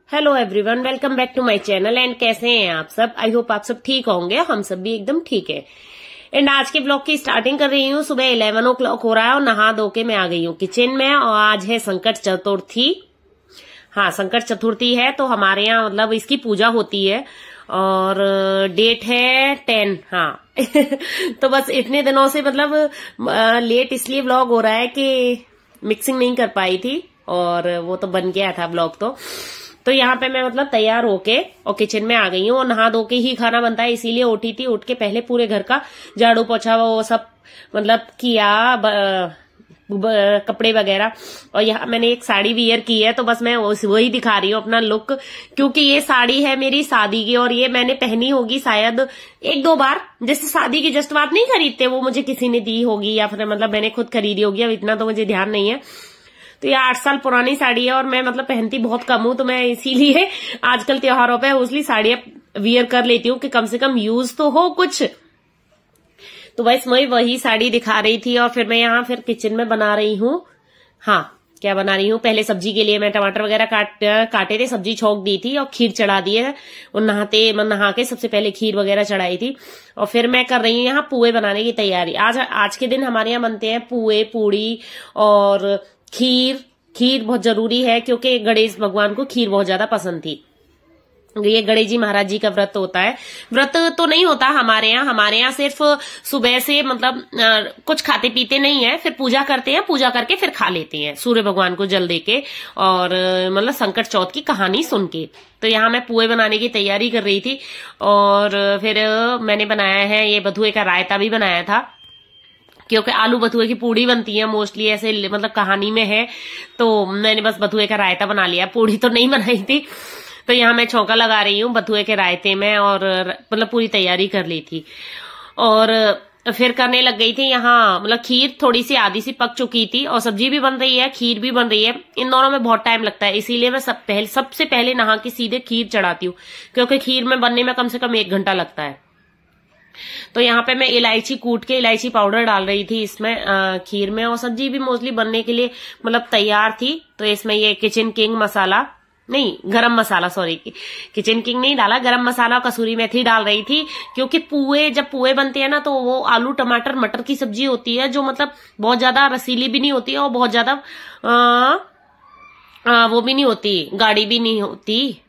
Hello everyone, welcome back to my channel. And कैसे हैं आप सब? आई होप आप सब ठीक होंगे। हम सब भी एकदम ठीक है। एंड आज के ब्लॉग की स्टार्टिंग कर रही हूँ। सुबह 11 o'clock हो रहा है और नहा धो के मैं आ गई हूँ किचन में। और आज है संकट चतुर्थी। हाँ, संकट चतुर्थी है तो हमारे यहाँ मतलब इसकी पूजा होती है और डेट है 10। हाँ तो बस इतने दिनों से मतलब लेट इसलिए ब्लॉग हो रहा है कि मिक्सिंग नहीं कर पाई थी और वो तो बन गया था ब्लॉग। तो यहाँ पे मैं मतलब तैयार होके और किचन में आ गई हूँ और नहा धो के ही खाना बनता है, इसीलिए उठी थी। उठ के पहले पूरे घर का झाड़ू पोछा वो सब मतलब किया, कपड़े वगैरह। और यहाँ मैंने एक साड़ी वियर की है तो बस मैं वही दिखा रही हूँ अपना लुक, क्योंकि ये साड़ी है मेरी शादी की और ये मैंने पहनी होगी शायद 1-2 बार। जैसे शादी की जस्ट बात नहीं खरीदते, वो मुझे किसी ने दी होगी या फिर मतलब मैंने खुद खरीदी होगी, अब इतना तो मुझे ध्यान नहीं है। तो ये 8 साल पुरानी साड़ी है और मैं मतलब पहनती बहुत कम हूं, तो मैं इसीलिए आजकल त्योहारों पे उसली साड़ियां वियर कर लेती हूँ कि कम से कम यूज तो हो कुछ। तो बस मैं वही साड़ी दिखा रही थी और फिर मैं यहाँ फिर किचन में बना रही हूँ। हाँ, क्या बना रही हूँ? पहले सब्जी के लिए मैं टमाटर वगैरह काटे थे, सब्जी छोंक दी थी और खीर चढ़ा दी है। और नहा के सबसे पहले खीर वगैरह चढ़ाई थी और फिर मैं कर रही हूँ यहाँ पुए बनाने की तैयारी। आज के दिन हमारे यहाँ बनते हैं पुए, पूड़ी और खीर बहुत जरूरी है क्योंकि गणेश भगवान को खीर बहुत ज्यादा पसंद थी। ये गणेश जी महाराज जी का व्रत होता है। व्रत तो नहीं होता हमारे यहाँ सिर्फ सुबह से मतलब कुछ खाते पीते नहीं है, फिर पूजा करते हैं, पूजा करके फिर खा लेते हैं सूर्य भगवान को जल दे के और मतलब संकट चौथ की कहानी सुन के। तो यहाँ मैं पुए बनाने की तैयारी कर रही थी और फिर मैंने बनाया है ये बथुए का रायता भी बनाया था, क्योंकि आलू बथुए की पूड़ी बनती है मोस्टली ऐसे मतलब कहानी में है, तो मैंने बस बथुए का रायता बना लिया, पूड़ी तो नहीं बनाई थी। तो यहाँ मैं छौंका लगा रही हूँ बथुए के रायते में और मतलब पूरी तैयारी कर ली थी और फिर करने लग गई थी। यहाँ मतलब खीर थोड़ी सी आधी सी पक चुकी थी और सब्जी भी बन रही है, खीर भी बन रही है। इन दोनों में बहुत टाइम लगता है, इसीलिए मैं सबसे पहले नहा के सीधे खीर चढ़ाती हूँ, क्योंकि खीर में बनने में कम से कम 1 घंटा लगता है। तो यहाँ पे मैं इलायची कूट के इलायची पाउडर डाल रही थी इसमें खीर में, और सब्जी भी मोस्टली बनने के लिए मतलब तैयार थी। तो इसमें ये किचन किंग मसाला नहीं, गरम मसाला, सॉरी, किचन किंग नहीं डाला, गरम मसाला और कसूरी मेथी डाल रही थी, क्योंकि जब पुए बनते हैं ना तो वो आलू टमाटर मटर की सब्जी होती है जो मतलब बहुत ज्यादा रसीली भी नहीं होती है और बहुत ज्यादा वो भी नहीं होती, गाढ़ी भी नहीं होती।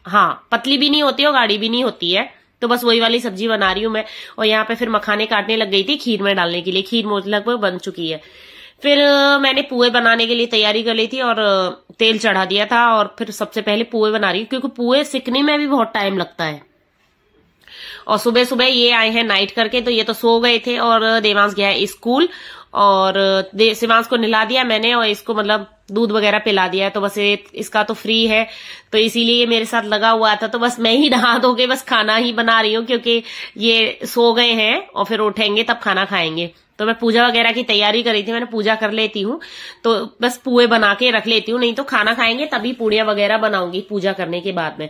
हाँ, पतली भी नहीं होती और गाढ़ी भी नहीं होती है। तो बस वही वाली सब्जी बना रही हूँ मैं। और यहाँ पे फिर मखाने काटने लग गई थी खीर में डालने के लिए। खीर लगभग बन चुकी है। फिर मैंने पुए बनाने के लिए तैयारी कर ली थी और तेल चढ़ा दिया था और फिर सबसे पहले पुए बना रही हूँ, क्योंकि पुए सिकने में भी बहुत टाइम लगता है। और सुबह सुबह ये आए हैं नाइट करके, तो ये तो सो गए थे और देवांश गया है स्कूल और शिवांश को नहला दिया मैंने और इसको मतलब दूध वगैरह पिला दिया है। तो बस इसका तो फ्री है, तो इसीलिए ये मेरे साथ लगा हुआ था। तो बस मैं ही नहा धो के बस खाना ही बना रही हूँ, क्योंकि ये सो गए हैं और फिर उठेंगे तब खाना खाएंगे। तो मैं पूजा वगैरह की तैयारी कर रही थी, मैंने पूजा कर लेती हूँ तो बस पुए बना के रख लेती हूँ, नहीं तो खाना खाएंगे तभी पूड़ियां वगैरह बनाऊंगी पूजा करने के बाद में।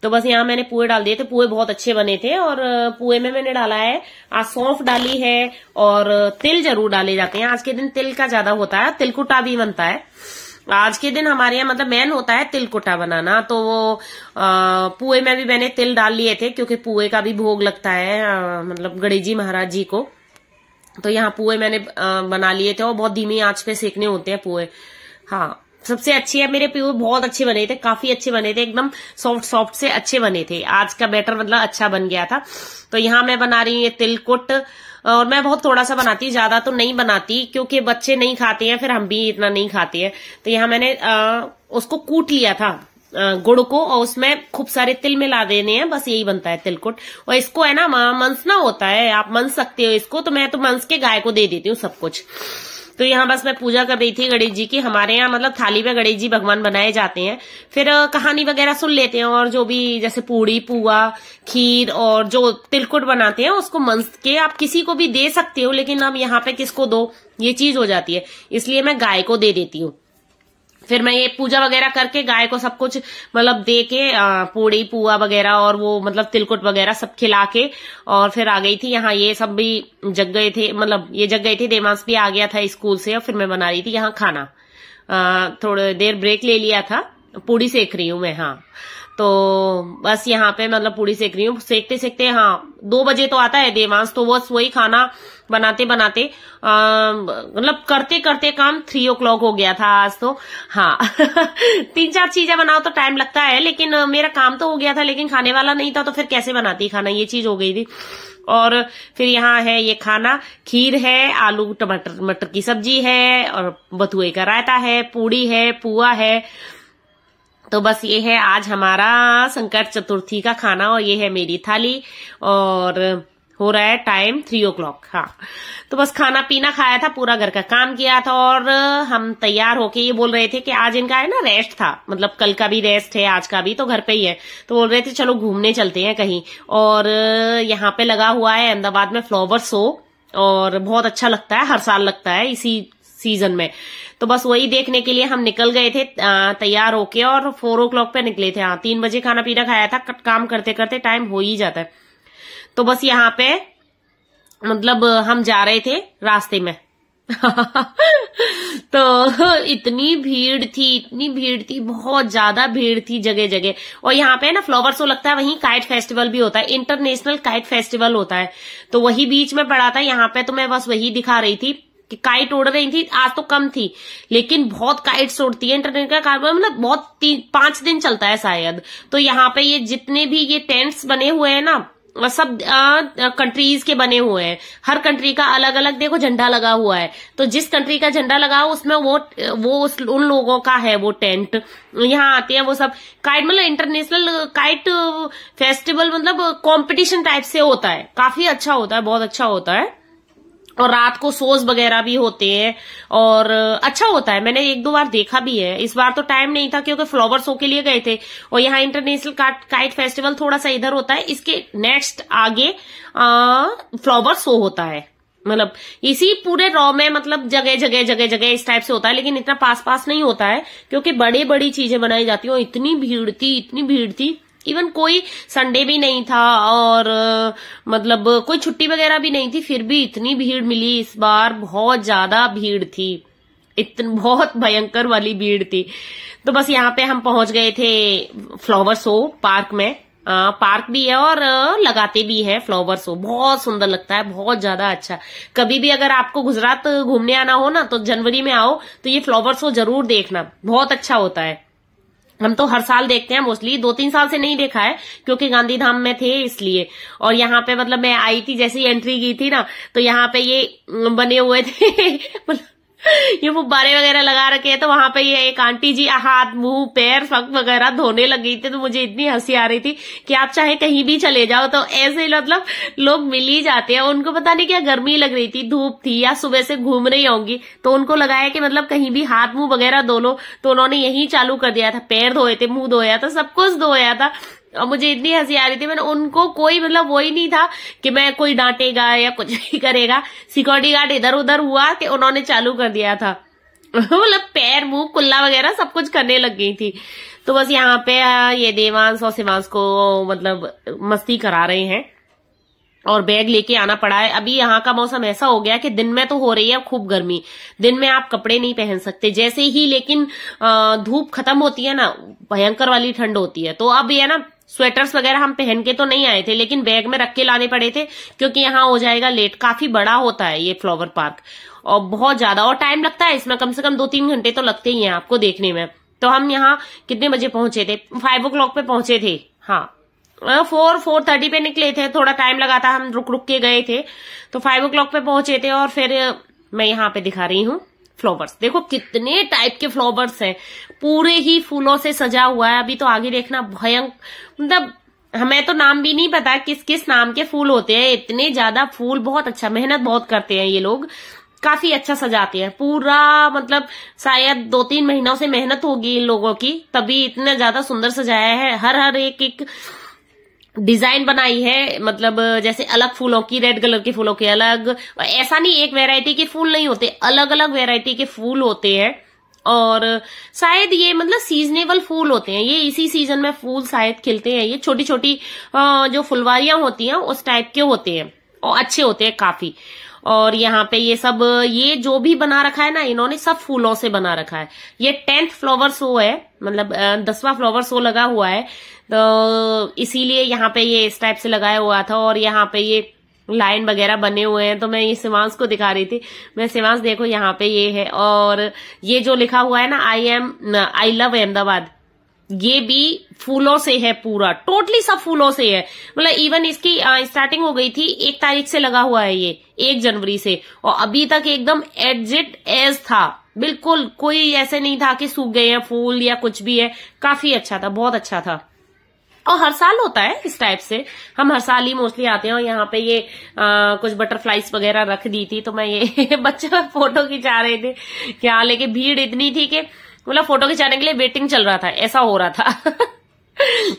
तो बस यहाँ मैंने पुए डाल दिए थे, पुए बहुत अच्छे बने थे। और पुए में मैंने डाला है आज सौंफ डाली है और तिल जरूर डाले जाते हैं। आज के दिन तिल का ज्यादा होता है, तिलकुटा भी बनता है आज के दिन हमारे यहाँ, मतलब मेन होता है तिलकुटा बनाना। तो वो पुए में भी मैंने तिल डाल लिए थे, क्योंकि पुए का भी भोग लगता है मतलब गणेश जी महाराज जी को। तो यहाँ पुए मैंने बना लिए थे और बहुत धीमी आंच पे सेकने होते हैं पुए। हाँ, सबसे अच्छी है, मेरे पुए बहुत अच्छे बने थे, काफी अच्छे बने थे, एकदम सॉफ्ट से अच्छे बने थे। आज का बैटर मतलब अच्छा बन गया था। तो यहाँ मैं बना रही हूँ ये तिलकुट, और मैं बहुत थोड़ा सा बनाती हूँ, ज्यादा तो नहीं बनाती, क्योंकि बच्चे नहीं खाते हैं, फिर हम भी इतना नहीं खाते हैं। तो यहाँ मैंने उसको कूट लिया था गुड़ को, और उसमें खूब सारे तिल मिला देने हैं, बस यही बनता है तिलकुट। और इसको है ना मंसना होता है, आप मंस सकते हो इसको, तो मैं तो मंस के गाय को दे देती हूँ सब कुछ। तो यहाँ बस मैं पूजा कर रही थी गणेश जी की। हमारे यहाँ मतलब थाली में गणेश जी भगवान बनाए जाते हैं, फिर कहानी वगैरह सुन लेते हैं, और जो भी जैसे पूड़ी पुआ खीर और जो तिलकुट बनाते हैं उसको मंस के आप किसी को भी दे सकते हो, लेकिन अब यहाँ पे किसको दो ये चीज हो जाती है, इसलिए मैं गाय को दे देती हूँ। फिर मैं ये पूजा वगैरह करके गाय को सब कुछ मतलब दे के पूड़ी पुआ वगैरह और वो मतलब तिलकुट वगैरह सब खिला के और फिर आ गई थी यहाँ। ये सब भी जग गए थे, मतलब ये जग गए थे, देवांश भी आ गया था स्कूल से, और फिर मैं बना रही थी यहाँ खाना। थोड़ी देर ब्रेक ले लिया था पूड़ी सेक रही हूँ मैं। हाँ, तो बस यहाँ पे मतलब पूड़ी सेक रही हूँ। सेकते सेकते हाँ 2 बजे तो आता है देवांश, तो बस वही खाना बनाते बनाते मतलब करते करते काम 3 o'clock हो गया था आज तो। हाँ 3-4 चीजें बनाओ तो टाइम लगता है, लेकिन मेरा काम तो हो गया था, लेकिन खाने वाला नहीं था तो फिर कैसे बनाती खाना, ये चीज हो गई थी। और फिर यहाँ है ये खाना, खीर है, आलू टमाटर मटर की सब्जी है, और बथुए का रायता है, पूड़ी है, पुआ है। तो बस ये है आज हमारा संकट चतुर्थी का खाना, और ये है मेरी थाली। और हो रहा है टाइम 3 o'clock। हाँ, तो बस खाना पीना खाया था, पूरा घर का काम किया था, और हम तैयार होके ये बोल रहे थे कि आज इनका है ना रेस्ट था, मतलब कल का भी रेस्ट है, आज का भी, तो घर पे ही है। तो बोल रहे थे चलो घूमने चलते हैं कहीं। और यहाँ पे लगा हुआ है अहमदाबाद में फ्लावर शो, और बहुत अच्छा लगता है, हर साल लगता है इसी सीजन में। तो बस वही देखने के लिए हम निकल गए थे तैयार होके, और 4 o'clock पे निकले थे। हाँ, 3 बजे खाना पीना खाया था, काम करते करते टाइम हो ही जाता है। तो बस यहाँ पे मतलब हम जा रहे थे रास्ते में तो इतनी भीड़ थी, बहुत ज्यादा भीड़ थी जगह जगह। और यहाँ पे ना फ्लावर शो लगता है, वहीं काइट फेस्टिवल भी होता है, इंटरनेशनल काइट फेस्टिवल होता है, तो वही बीच में पड़ा था यहाँ पे। तो मैं बस वही दिखा रही थी कि काइट उड़ रही थी। आज तो कम थी, लेकिन बहुत काइट्स उड़ती है। इंटरनेट का कार्बन मतलब बहुत 5 दिन चलता है शायद। तो यहाँ पे ये जितने भी ये टेंट्स बने हुए हैं ना, सब कंट्रीज के बने हुए हैं। हर कंट्री का अलग अलग देखो झंडा लगा हुआ है, तो जिस कंट्री का झंडा लगा हो उसमें वो उन लोगों का है वो टेंट। यहाँ आते हैं वो सब काइट, मतलब इंटरनेशनल काइट फेस्टिवल, मतलब कंपटीशन टाइप से होता है, काफी अच्छा होता है, बहुत अच्छा होता है। और रात को शोज वगैरह भी होते हैं, और अच्छा होता है। मैंने 1-2 बार देखा भी है। इस बार तो टाइम नहीं था क्योंकि फ्लावर शो के लिए गए थे। और यहाँ इंटरनेशनल काइट फेस्टिवल थोड़ा सा इधर होता है, इसके नेक्स्ट आगे फ्लावर शो होता है, मतलब इसी पूरे रॉ में, मतलब जगह जगह इस टाइप से होता है, लेकिन इतना पास नहीं होता है क्योंकि बड़ी चीजें बनाई जाती हैं। इतनी भीड़ थी, इवन कोई संडे भी नहीं था, और मतलब कोई छुट्टी वगैरह भी नहीं थी, फिर भी इतनी भीड़ मिली इस बार, बहुत ज्यादा भीड़ थी, बहुत भयंकर वाली भीड़ थी। तो बस यहाँ पे हम पहुंच गए थे फ्लावर शो पार्क में। पार्क भी है और लगाते भी है फ्लावर शो, बहुत सुंदर लगता है, बहुत ज्यादा अच्छा। कभी भी अगर आपको गुजरात घूमने आना हो ना, तो जनवरी में आओ तो ये फ्लावर शो जरूर देखना, बहुत अच्छा होता है। हम तो हर साल देखते हैं, मोस्टली 2-3 साल से नहीं देखा है क्योंकि गांधीधाम में थे इसलिए। और यहाँ पे मतलब मैं आई थी, जैसे ही एंट्री की थी ना, तो यहाँ पे ये बने हुए थे ये गुब्बारे वगैरह लगा रखे हैं। तो वहां पे ये एक आंटी जी हाथ मुंह पैर फक वगैरह धोने लगी थी, तो मुझे इतनी हंसी आ रही थी कि आप चाहे कहीं भी चले जाओ तो ऐसे मतलब लोग मिल ही जाते हैं। उनको पता नहीं क्या गर्मी लग रही थी, धूप थी, या सुबह से घूम रही होंगी, तो उनको लगाया कि मतलब कहीं भी हाथ मुंह वगैरह धो लो, तो उन्होंने यही चालू कर दिया था। पैर धोए थे, मुंह धोया था, सब कुछ धोया था। और मुझे इतनी हंसी आ रही थी, मैंने उनको कोई मतलब वही नहीं था कि मैं कोई डांटेगा या कुछ भी करेगा। सिक्योरिटी गार्ड इधर उधर हुआ कि उन्होंने चालू कर दिया था मतलब पैर मुंह कुल्ला वगैरह सब कुछ करने लग गई थी। तो बस यहाँ पे ये देवांश और शिवांश को मतलब मस्ती करा रहे हैं, और बैग लेके आना पड़ा है। अभी यहाँ का मौसम ऐसा हो गया कि दिन में तो हो रही है खूब गर्मी, दिन में आप कपड़े नहीं पहन सकते, जैसे ही लेकिन धूप खत्म होती है ना, भयंकर वाली ठंड होती है। तो अब ये ना स्वेटर्स वगैरह हम पहन के तो नहीं आए थे, लेकिन बैग में रख के लाने पड़े थे क्योंकि यहाँ हो जाएगा लेट। काफी बड़ा होता है ये फ्लावर पार्क, और बहुत ज्यादा, और टाइम लगता है इसमें, कम से कम 2-3 घंटे तो लगते ही हैं आपको देखने में। तो हम यहाँ कितने बजे पहुंचे थे? 5 o'clock पे पहुंचे थे। हाँ, 4:30 पे निकले थे, थोड़ा टाइम लगा था, हम रुक के गए थे। तो 5 o'clock पे पहुंचे थे। और फिर मैं यहाँ पे दिखा रही हूँ फ्लावर्स, देखो कितने टाइप के फ्लावर्स हैं, पूरे ही फूलों से सजा हुआ है। अभी तो आगे देखना भयंकर, मतलब हमें तो नाम भी नहीं पता किस किस नाम के फूल होते हैं, इतने ज्यादा फूल, बहुत अच्छा, मेहनत बहुत करते हैं ये लोग, काफी अच्छा सजाते हैं पूरा। मतलब शायद 2-3 महीनों से मेहनत होगी इन लोगों की, तभी इतना ज्यादा सुंदर सजाया है। हर एक डिजाइन बनाई है, मतलब जैसे अलग फूलों की, रेड कलर के फूलों के अलग, ऐसा नहीं एक वैरायटी के फूल नहीं होते, अलग अलग वैरायटी के फूल होते हैं। और शायद ये मतलब सीजनेबल फूल होते हैं, ये इसी सीजन में फूल शायद खिलते हैं। ये छोटी छोटी जो फुलवारियां होती हैं उस टाइप के होते हैं, और अच्छे होते हैं काफी। और यहाँ पे ये सब, ये जो भी बना रखा है ना इन्होंने, सब फूलों से बना रखा है। ये 10th फ्लावर शो है, मतलब 10वां फ्लावर शो लगा हुआ है, तो इसीलिए यहाँ पे ये इस टाइप से लगाया हुआ था। और यहाँ पे ये लाइन वगैरह बने हुए हैं, तो मैं ये शिवांश को दिखा रही थी। मैं शिवांश देखो यहाँ पे ये है, और ये जो लिखा हुआ है ना आई लव अहमदाबाद, ये भी फूलों से है, पूरा टोटली सब फूलों से है। मतलब इवन इसकी स्टार्टिंग हो गई थी 1 तारीख से लगा हुआ है ये, 1 जनवरी से, और अभी तक एकदम एग्जिट एज था, बिल्कुल कोई ऐसे नहीं था कि सूख गए हैं फूल या कुछ भी है। काफी अच्छा था, बहुत अच्छा था। और हर साल होता है इस टाइप से, हम हर साल ही मोस्टली आते हैं। और यहाँ पे ये कुछ बटरफ्लाईज वगैरह रख दी थी, तो मैं ये बच्चे फोटो खिंचा रहे थे क्या, लेकिन भीड़ इतनी थी कि मतलब फोटो खिंचाने के लिए वेटिंग चल रहा था, ऐसा हो रहा था।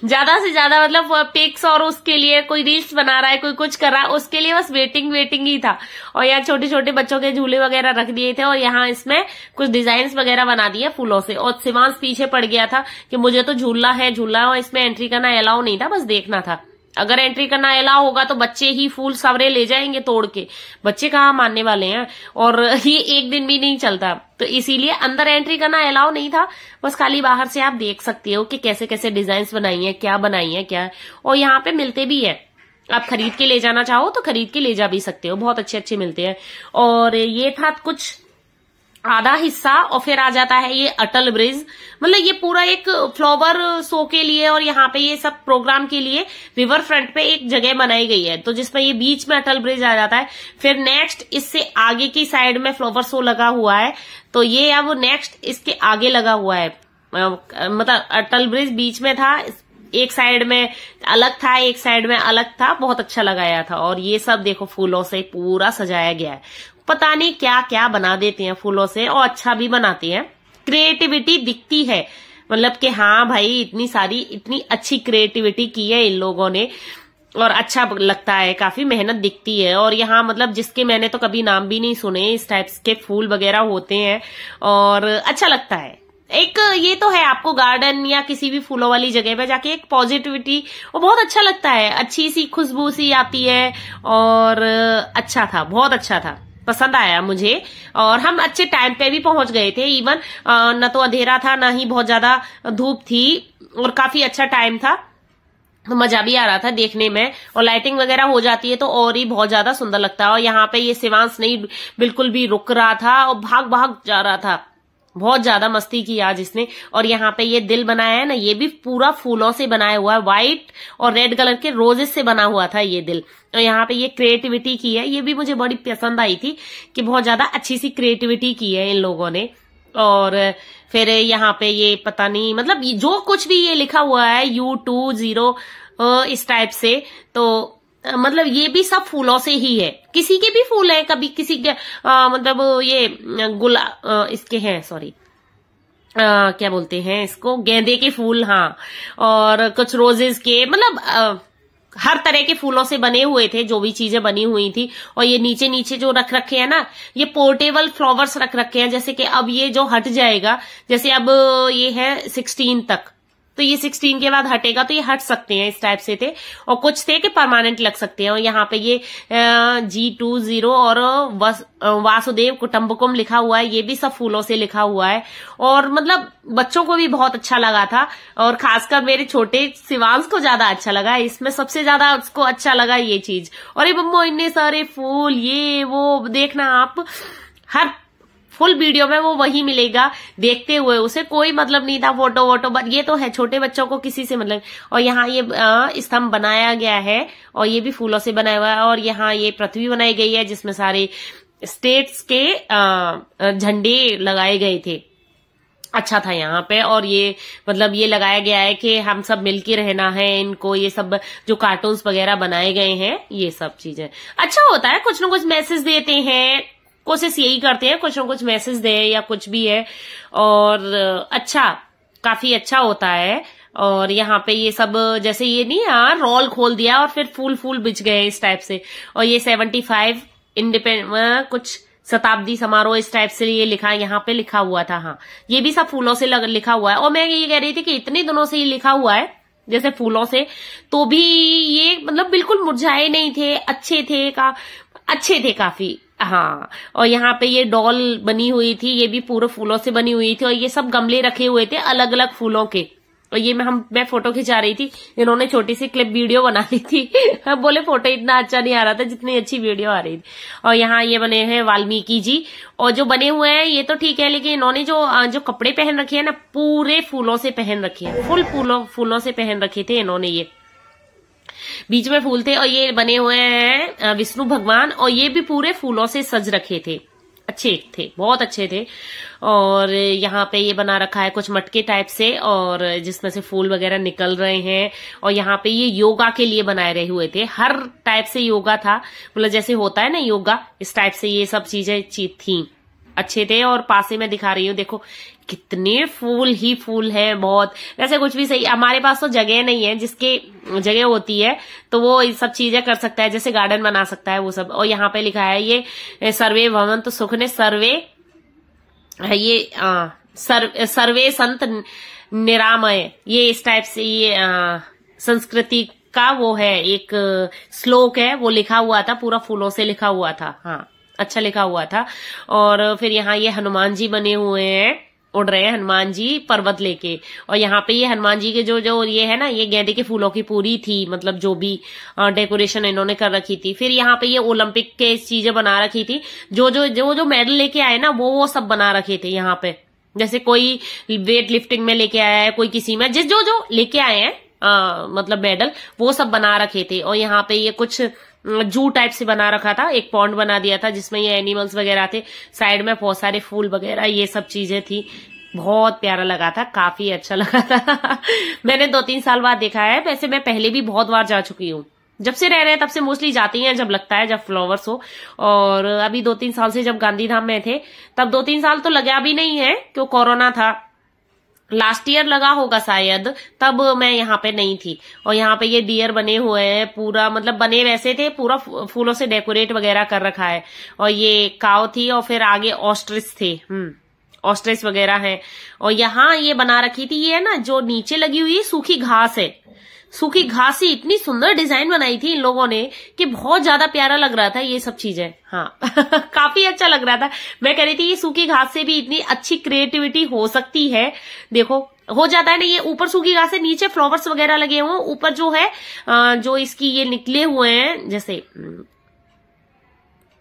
ज्यादा से ज्यादा मतलब पिक्स, और उसके लिए कोई रील्स बना रहा है, कोई कुछ कर रहा है, उसके लिए बस वेटिंग ही था। और यहाँ छोटे छोटे बच्चों के झूले वगैरह रख दिए थे, और यहाँ इसमें कुछ डिजाइन वगैरह बना दिए फूलों से। और शिवांश पीछे पड़ गया था कि मुझे तो झूला है, और इसमें एंट्री करना अलाउ नहीं था, बस देखना था। अगर एंट्री करना अलाउ होगा तो बच्चे ही फूल सवरे ले जाएंगे तोड़ के, बच्चे कहाँ मानने वाले हैं। और ये 1 दिन भी नहीं चलता, तो इसीलिए अंदर एंट्री करना अलाउ नहीं था, बस खाली बाहर से आप देख सकते हो कि कैसे कैसे डिजाइन बनाई है, क्या बनाई है क्या। और यहाँ पे मिलते भी है, आप खरीद के ले जाना चाहो तो खरीद के ले जा भी सकते हो, बहुत अच्छे अच्छे मिलते हैं। और ये था कुछ आधा हिस्सा, और फिर आ जाता है ये अटल ब्रिज। मतलब ये पूरा एक फ्लावर शो के लिए, और यहाँ पे ये सब प्रोग्राम के लिए रिवर फ्रंट पे एक जगह बनाई गई है, तो जिसमें ये बीच में अटल ब्रिज आ जाता है। फिर नेक्स्ट इससे आगे की साइड में फ्लावर शो लगा हुआ है, तो ये अब नेक्स्ट इसके आगे लगा हुआ है। मतलब अटल ब्रिज बीच में था, एक साइड में अलग था, एक साइड में अलग था, बहुत अच्छा लगाया था। और ये सब देखो फूलों से पूरा सजाया गया है, पता नहीं क्या क्या बना देते हैं फूलों से, और अच्छा भी बनाते हैं। क्रिएटिविटी दिखती है, मतलब कि हाँ भाई इतनी अच्छी क्रिएटिविटी की है इन लोगों ने, और अच्छा लगता है, काफी मेहनत दिखती है। और यहाँ मतलब जिसके मैंने तो कभी नाम भी नहीं सुने, इस टाइप के फूल वगैरह होते हैं, और अच्छा लगता है। एक ये तो है, आपको गार्डन या किसी भी फूलों वाली जगह पे जाके एक पॉजिटिविटी, और बहुत अच्छा लगता है, अच्छी सी खुशबू सी आती है। और अच्छा था, बहुत अच्छा था, पसंद आया मुझे। और हम अच्छे टाइम पे भी पहुंच गए थे, इवन न तो अंधेरा था ना ही बहुत ज्यादा धूप थी, और काफी अच्छा टाइम था, तो मजा भी आ रहा था देखने में। और लाइटिंग वगैरह हो जाती है तो और ही बहुत ज्यादा सुंदर लगता है। और यहाँ पे ये शिवांश नहीं बिल्कुल भी रुक रहा था, और भाग भाग जा रहा था, बहुत ज्यादा मस्ती की आज इसने। और यहाँ पे ये दिल बनाया है ना, ये भी पूरा फूलों से बनाया हुआ है, व्हाइट और रेड कलर के रोजेस से बना हुआ था ये दिल। और यहाँ पे ये क्रिएटिविटी की है, ये भी मुझे बड़ी पसंद आई थी कि बहुत ज्यादा अच्छी सी क्रिएटिविटी की है इन लोगों ने। और फिर यहाँ पे ये पता नहीं, मतलब जो कुछ भी ये लिखा हुआ है U20 इस टाइप से, तो मतलब ये भी सब फूलों से ही है। किसी के भी फूल है, कभी किसी के मतलब ये इसके हैं, सॉरी क्या बोलते हैं इसको, गेंदे के फूल, हाँ, और कुछ रोजेस के, मतलब हर तरह के फूलों से बने हुए थे जो भी चीजें बनी हुई थी। और ये नीचे नीचे जो रख रखे हैं ना, ये पोर्टेबल फ्लावर्स रख रखे हैं, जैसे कि अब ये जो हट जाएगा, जैसे अब ये है 16 तक, तो ये 16 के बाद हटेगा, तो ये हट सकते हैं, इस टाइप से थे। और कुछ थे कि परमानेंट लग सकते हैं। और यहाँ पे ये G20 और वासुदेव कुटुंबकम लिखा हुआ है, ये भी सब फूलों से लिखा हुआ है। और मतलब बच्चों को भी बहुत अच्छा लगा था, और खासकर मेरे छोटे शिवांश को ज्यादा अच्छा लगा, इसमें सबसे ज्यादा उसको अच्छा लगा ये चीज। और ये मम्मो इतने सारे फूल, ये वो देखना आप, हर फुल वीडियो में वो वही मिलेगा, देखते हुए उसे कोई मतलब नहीं था फोटो वोटो, बट ये तो है छोटे बच्चों को किसी से मतलब। और यहाँ ये स्तंभ बनाया गया है, और ये भी फूलों से बनाया हुआ है। और यहाँ ये पृथ्वी बनाई गई है, जिसमें सारे स्टेट्स के झंडे लगाए गए थे। अच्छा था यहाँ पे। और ये मतलब ये लगाया गया है कि हम सब मिलके रहना है, इनको ये सब जो कार्टून्स वगैरह बनाए गए हैं, ये सब चीजें अच्छा होता है, कुछ ना कुछ मैसेज देते हैं, कोशिश यही करते हैं कुछ ना कुछ मैसेज दे या कुछ भी है। और अच्छा, काफी अच्छा होता है। और यहाँ पे ये सब जैसे ये नहीं, हाँ, रोल खोल दिया और फिर फूल बिछ गए इस टाइप से। और ये 75 कुछ शताब्दी समारोह इस टाइप से ये लिखा, यहाँ पे लिखा हुआ था। हाँ, ये भी सब फूलों से लिखा हुआ है। और मैं ये कह रही थी कि इतने दिनों से ये लिखा हुआ है जैसे फूलों से, तो भी ये मतलब बिल्कुल मुरझाए नहीं थे, अच्छे थे काफी। हाँ, और यहाँ पे ये डॉल बनी हुई थी, ये भी पूरे फूलों से बनी हुई थी, और ये सब गमले रखे हुए थे अलग अलग फूलों के। और ये मैं फोटो खिंचा रही थी, इन्होंने छोटी सी क्लिप वीडियो बना ली थी। अब बोले फोटो इतना अच्छा नहीं आ रहा था जितनी अच्छी वीडियो आ रही थी। और यहाँ ये बने हैं वाल्मीकि जी, और जो बने हुए हैं ये तो ठीक है, लेकिन इन्होंने जो कपड़े पहन रखे हैं ना, पूरे फूलों से पहन रखे हैं, फुल फूलों से पहन रखे थे इन्होंने। ये बीच में फूल थे, और ये बने हुए हैं विष्णु भगवान, और ये भी पूरे फूलों से सज रखे थे, अच्छे थे, बहुत अच्छे थे। और यहाँ पे ये बना रखा है कुछ मटके टाइप से, और जिसमें से फूल वगैरह निकल रहे हैं। और यहाँ पे ये योगा के लिए बनाए रहे हुए थे, हर टाइप से योगा था, मतलब जैसे होता है ना योगा, इस टाइप से ये सब चीजें थी, अच्छे थे। और पास में दिखा रही हूँ, देखो कितने फूल ही फूल है, बहुत। वैसे कुछ भी सही, हमारे पास तो जगह नहीं है, जिसके जगह होती है तो वो ये सब चीजें कर सकता है, जैसे गार्डन बना सकता है वो सब। और यहाँ पे लिखा है ये सर्वे भवन्तु सुखिनः सर्वे, ये सर्वे संत निरामय, ये इस टाइप से ये संस्कृति का वो है, एक श्लोक है, वो लिखा हुआ था, पूरा फूलों से लिखा हुआ था। हाँ, अच्छा लिखा हुआ था। और फिर यहाँ ये हनुमान जी बने हुए हैं, उड़ रहे हैं हनुमान जी पर्वत लेके। और यहाँ पे ये हनुमान जी के जो ये है ना, ये गेंदे के फूलों की पूरी थी, मतलब जो भी डेकोरेशन इन्होंने कर रखी थी। फिर यहाँ पे ये ओलंपिक के चीजें बना रखी थी, जो मेडल लेके आए ना, वो सब बना रखे थे यहाँ पे। जैसे कोई वेट लिफ्टिंग में लेके आया है, कोई किसी में, जो लेके आए हैं मतलब मेडल, वो सब बना रखे थे। और यहाँ पे ये कुछ जू टाइप से बना रखा था, एक पॉन्ड बना दिया था जिसमें ये एनिमल्स वगैरह थे, साइड में बहुत सारे फूल वगैरह, ये सब चीजें थी। बहुत प्यारा लगा था, काफी अच्छा लगा था। मैंने 2-3 साल बाद देखा है, वैसे मैं पहले भी बहुत बार जा चुकी हूँ, जब से रह रहे हैं तब से मोस्टली जाती हैं, जब लगता है, जब फ्लावर्स हो। और अभी 2-3 साल से जब गांधीधाम में थे, तब 2-3 साल तो लगा भी नहीं है, क्यों कोरोना था, लास्ट ईयर लगा होगा शायद, तब मैं यहाँ पे नहीं थी। और यहाँ पे ये डियर बने हुए हैं, पूरा मतलब बने वैसे थे, पूरा फूलों से डेकोरेट वगैरह कर रखा है। और ये काव थी, और फिर आगे ऑस्ट्रिच थे, ऑस्ट्रिच वगैरह है। और यहाँ ये बना रखी थी, ये है ना जो नीचे लगी हुई सूखी घास है, सूखी घास ही इतनी सुंदर डिजाइन बनाई थी इन लोगों ने कि बहुत ज्यादा प्यारा लग रहा था ये सब चीजें। हाँ काफी अच्छा लग रहा था। मैं कह रही थी ये सूखी घास से भी इतनी अच्छी क्रिएटिविटी हो सकती है। देखो हो जाता है ना, ये ऊपर सूखी घास है, नीचे फ्लावर्स वगैरह लगे हुए, ऊपर जो है जो इसकी ये निकले हुए हैं, जैसे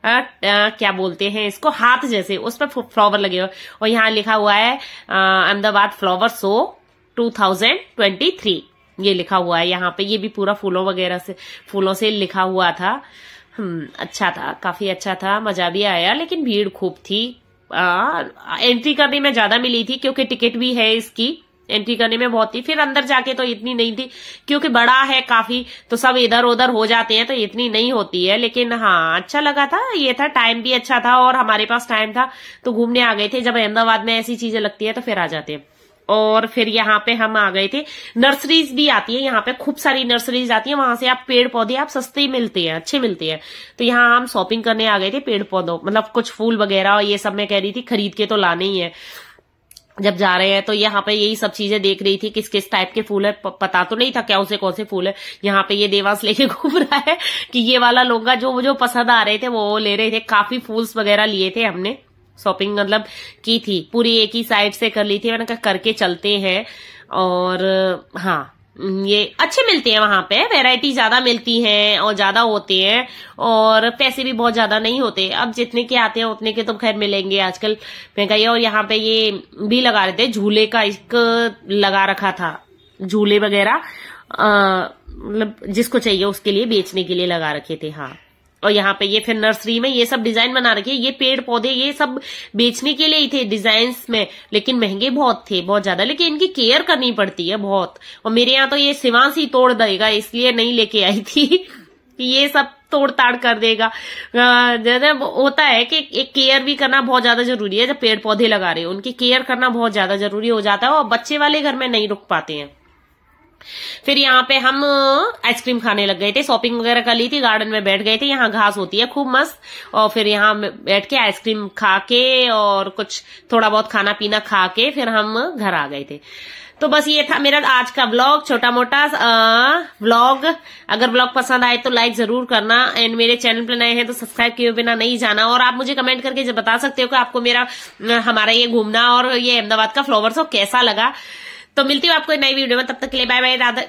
क्या बोलते हैं इसको, हाथ जैसे, उस पर फ्लावर लगे हुए। और यहाँ लिखा हुआ है अहमदाबाद फ्लावर शो 2023, ये लिखा हुआ है यहाँ पे। ये भी पूरा फूलों से लिखा हुआ था। अच्छा था, काफी अच्छा था, मजा भी आया, लेकिन भीड़ खूब थी। एंट्री करने में ज्यादा मिली थी क्योंकि टिकट भी है इसकी, एंट्री करने में बहुत थी। फिर अंदर जाके तो इतनी नहीं थी, क्योंकि बड़ा है काफी, तो सब इधर उधर हो जाते हैं, तो इतनी नहीं होती है। लेकिन हाँ अच्छा लगा था, ये था, टाइम भी अच्छा था, और हमारे पास टाइम था तो घूमने आ गए थे। जब अहमदाबाद में ऐसी चीजें लगती है तो फिर आ जाते हैं। और फिर यहाँ पे हम आ गए थे, नर्सरीज भी आती है यहाँ पे, खूब सारी नर्सरीज आती है, वहां से आप पेड़ पौधे आप सस्ते मिलते हैं, अच्छे मिलते हैं। तो यहाँ हम शॉपिंग करने आ गए थे पेड़ पौधों, मतलब कुछ फूल वगैरह, और ये सब मैं कह रही थी खरीद के तो लाने ही है जब जा रहे हैं। तो यहाँ पे यही सब चीजें देख रही थी, किस किस टाइप के फूल है, पता तो नहीं था क्या उसे कौन से फूल है। यहाँ पे ये देवांश लेके घूम रहा है कि ये वाला लूंगा, जो पसंद आ रहे थे वो ले रहे थे। काफी फूल्स वगैरह लिए थे हमने, शॉपिंग मतलब की थी, पूरी एक ही साइड से कर ली थी। मैंने कहा करके चलते हैं। और हाँ ये अच्छे मिलते हैं वहां पे, वैरायटी ज्यादा मिलती है और ज्यादा होते हैं, और पैसे भी बहुत ज्यादा नहीं होते। अब जितने के आते हैं उतने के तो खैर मिलेंगे, आजकल महंगाई। और यहाँ पे ये भी लगा रहे थे, झूले का एक लगा रखा था, झूले वगैरह मतलब जिसको चाहिए उसके लिए बेचने के लिए लगा रखे थे। हाँ, और यहाँ पे ये फिर नर्सरी में ये सब डिजाइन बना रखे, ये पेड़ पौधे ये सब बेचने के लिए ही थे डिजाइन्स में, लेकिन महंगे बहुत थे, बहुत ज्यादा। लेकिन इनकी केयर करनी पड़ती है बहुत, और मेरे यहाँ तो ये शिवांश ही तोड़ देगा, इसलिए नहीं लेके आई थी कि ये सब तोड़ ताड़ कर देगा। जैसे होता है कि एक केयर भी करना बहुत ज्यादा जरूरी है। जब पेड़ पौधे लगा रहे हो उनकी केयर करना बहुत ज्यादा जरूरी हो जाता है, और बच्चे वाले घर में नहीं रुक पाते हैं। फिर यहाँ पे हम आइसक्रीम खाने लग गए थे, शॉपिंग वगैरह कर ली थी, गार्डन में बैठ गए थे, यहाँ घास होती है खूब मस्त। और फिर यहाँ बैठ के आइसक्रीम खा के और कुछ थोड़ा बहुत खाना पीना खा के फिर हम घर आ गए थे। तो बस ये था मेरा आज का व्लॉग, छोटा मोटा व्लॉग। अगर व्लॉग पसंद आए तो लाइक जरूर करना, एंड मेरे चैनल पर नए हैं तो सब्सक्राइब किए बिना नहीं जाना। और आप मुझे कमेंट करके बता सकते हो कि आपको मेरा हमारा ये घूमना और ये अहमदाबाद का फ्लावर शो कैसा लगा। तो मिलती हूँ आपको नई वीडियो में, तब तक के लिए बाय बाय, राधा।